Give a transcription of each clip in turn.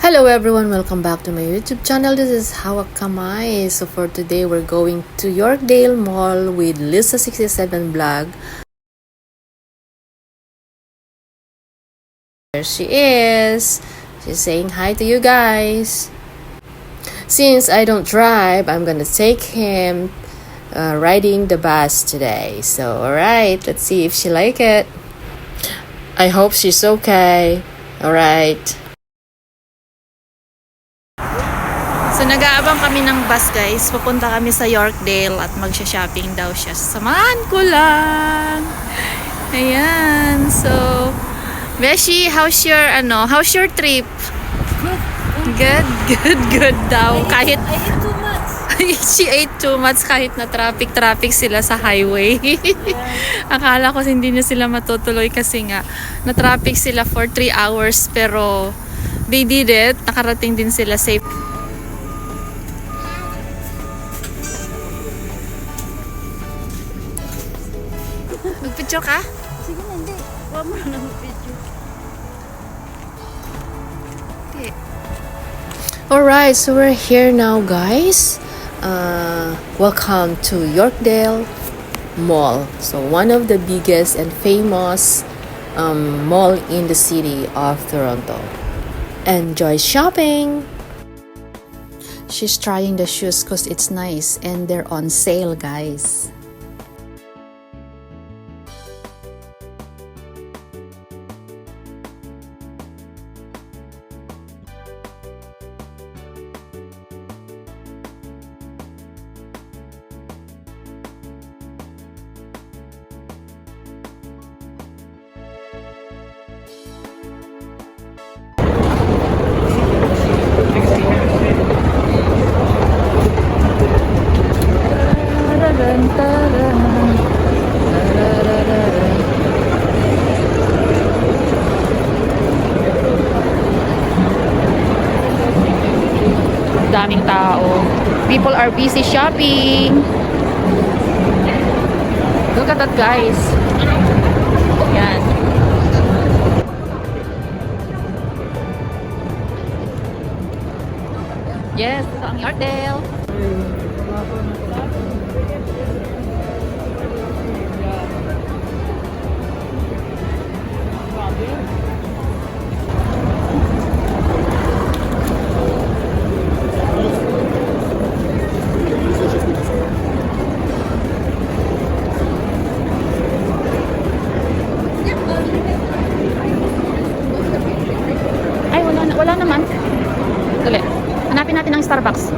Hello everyone, welcome back to my YouTube channel. This is Hawak Kamay. So for today, we're going to Yorkdale Mall with Lisa67 Vlog. There she is. She's saying hi to you guys. Since I don't drive, I'm gonna take him riding the bus today. So alright, let's see if she like it. I hope she's okay. Alright. So, nag-aabang kami ng bus, guys. Pupunta kami sa Yorkdale at magsha-shopping daw siya. Samahan ko lang. Ayan. So, Beshi, how's your trip? Good daw. Kahit I ate too much. she ate too much kahit na traffic sila sa highway. Akala ko hindi na sila matutuloy kasi nga na-traffic sila for 3 hours pero they did it. Nakarating din sila safe. Magpicture ka? Sige na, hindi. Huwag mo na mag-video. Okay. Alright, so we're here now, guys. Welcome to Yorkdale Mall. So one of the biggest and famous mall in the city of Toronto. Enjoy shopping! She's trying the shoes because it's nice and they're on sale, guys. Daming tao. People are busy shopping. Look at that, guys. Yan. Yes, ito ang Yorkdale. Wala naman. Tuloy. Hanapin natin ang Starbucks.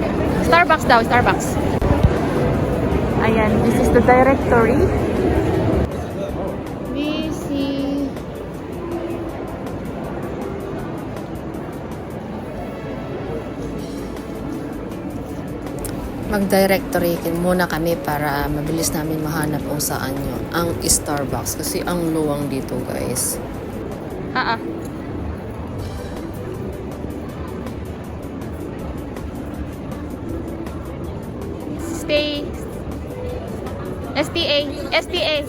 Starbucks daw, Starbucks. Ayan, this is the directory. Busy. Mag-directory muna kami para mabilis namin mahanap kung saan yun. Ang Starbucks. Kasi ang luwang dito, guys. STA.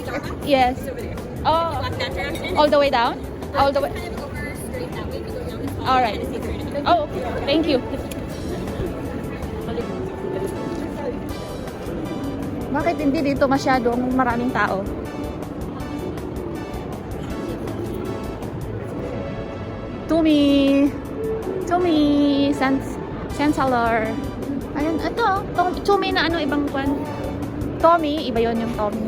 Yes. Oh, all the way down? All the way. All right. Oh, okay. Thank you. Bakit hindi dito masyadong maraming tao? Tumi, Chancellor. Ayun, ito, Tumi na ano, ibang kwan. Tommy, iba yon yung Tommy.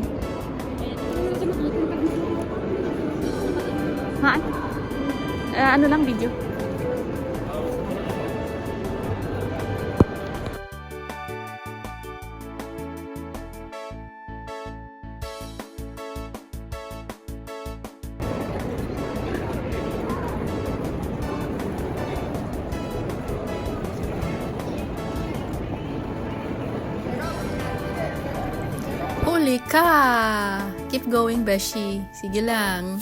Ha? Ano lang video? Huli ka! Keep going, Beshi. Sige lang.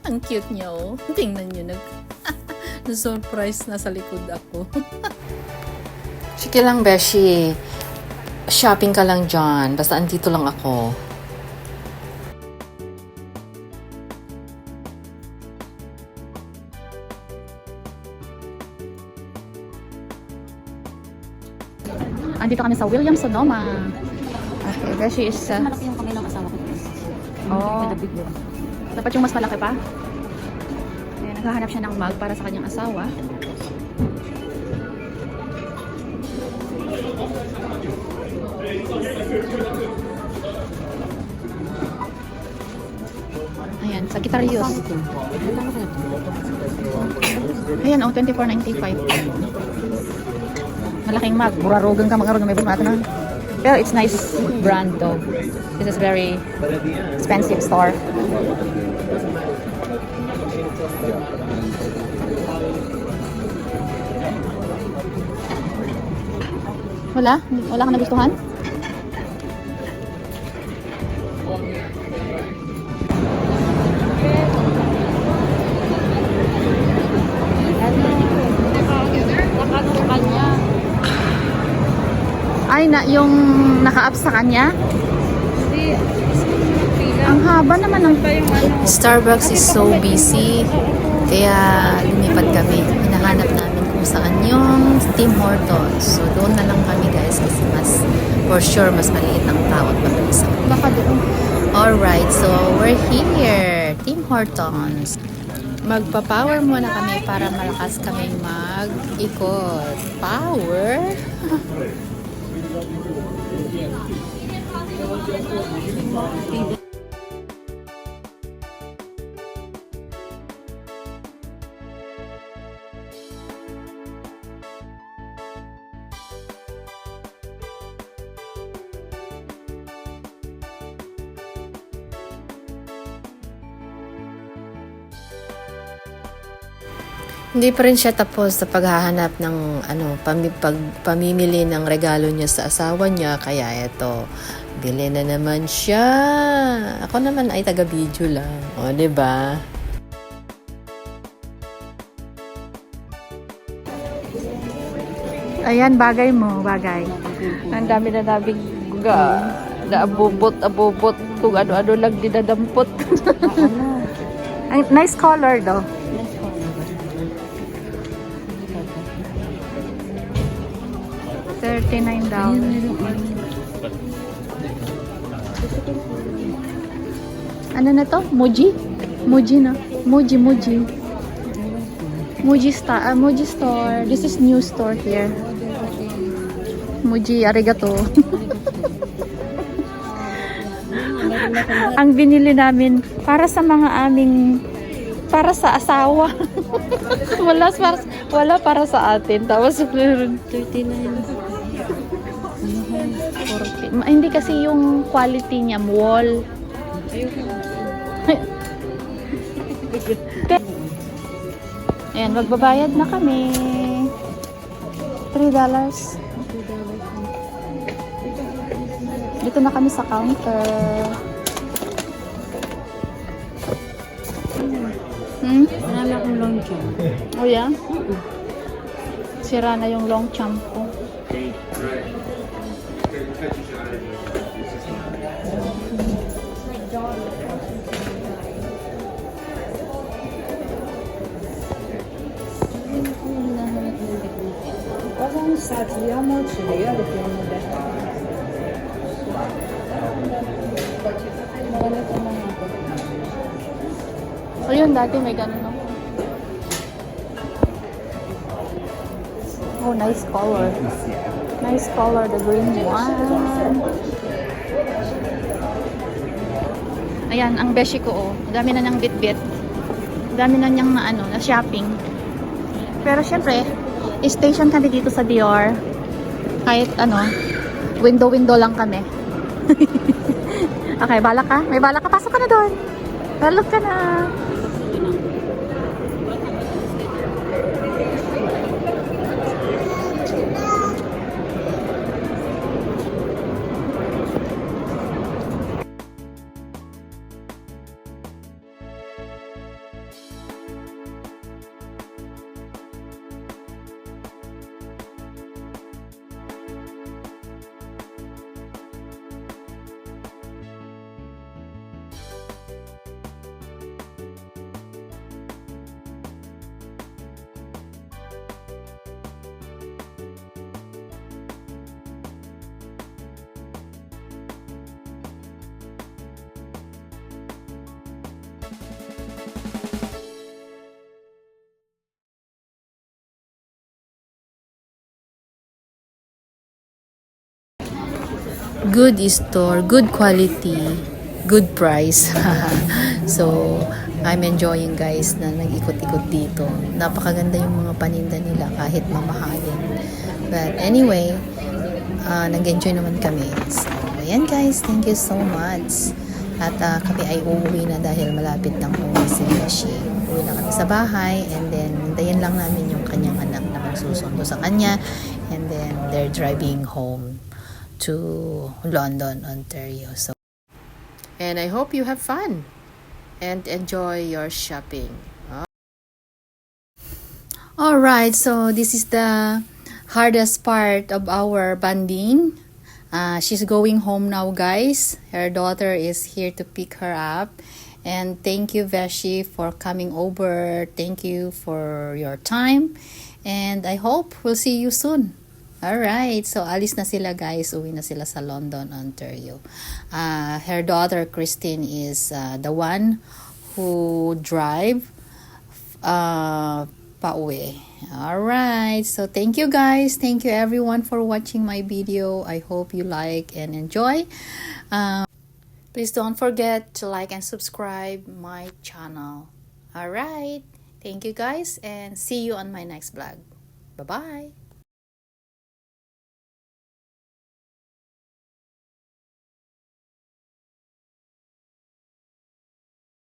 Ang cute niya, oh. Tingnan niyo, na-surprise na sa likod ako. Sige lang, Beshi. Shopping ka lang dyan. Basta andito lang ako. Andito kami sa Williams Sonoma. Okay, there she is. Malaki yung kamay ng asawa ko. Oh, The big one. dapat yung mas malaki pa. Ayan, naghahanap siya ng mug para sa kanyang asawa. Ayan, Sagittarius. Ayan, oh, 24.95. Malaking mug. Burarugan ka mag-arugan. May bumata na. Pero it's nice brand though. This is very expensive store. Wala? Wala kang nagustuhan? Ay, yung naka-up sa kanya? Ang haba naman ng Starbucks is so busy. Kaya lumipat kami. Hinahanap namin kung saan yung Tim Hortons. So doon na lang kami guys kasi for sure mas maliit ang tao at mabilis ang baka doon. Alright, so we're here. Tim Hortons. Magpa-power muna kami para malakas kami mag-ikot. Power? Hindi pa rin siya tapos sa paghahanap ng pamimili ng regalo niya sa asawa niya. Kaya eto, bili na naman siya. Ako naman ay taga-video lang. O, diba? Ayan, bagay mo, bagay. Ang dami na nabing abubot, kung ano-ano lang dinadampot. Nice color though. $39. Ano na to? Muji? Muji na. Muji. Muji store. This is new store here. Muji, arigato. Ang binili namin para sa mga para sa asawa. wala para sa atin. Tapos meron 39. hindi kasi yung quality niya wall. Ayan, magbabayad na kami. $3. Dito na kami sa counter. Marami akong long jump. Oh yeah? Sira na yung long champ ko. Ayun, dati may ganun no? Oh, nice color. Nice color, the green one. Ayan, ang beshi ko oh. Dami na niyang bit-bit. Dami na niyang na shopping. Pero syempre, station kami dito sa Dior. Kahit window lang kami. Okay, balak ka? May balak ka? Pasok ka na doon. Balok ka na. good store, good quality, good price. So, I'm enjoying guys na nag-ikot-ikot dito. Napakaganda yung mga paninda nila kahit mamahalin. But anyway, nag-enjoy naman kami. So, ayan guys, thank you so much. At kami ay uuwi na dahil malapit ng uwi si Beshi. Uwi na kami sa bahay and then hintayin lang namin yung kanyang anak na magsusundo sa kanya and then they're driving home to London, Ontario. So, and I hope you have fun and enjoy your shopping. Alright, so this is the hardest part of our bonding. She's going home now, guys. Her daughter is here to pick her up. And thank you, Veshi, for coming over. Thank you for your time. And I hope we'll see you soon. Alright, so alis na sila, guys. Uwi na sila sa London, Ontario. Her daughter, Christine, is the one who drive pauwi. Alright, so thank you guys. Thank you everyone for watching my video. I hope you like and enjoy. Please don't forget to like and subscribe my channel. Alright, thank you guys and see you on my next vlog. Bye-bye.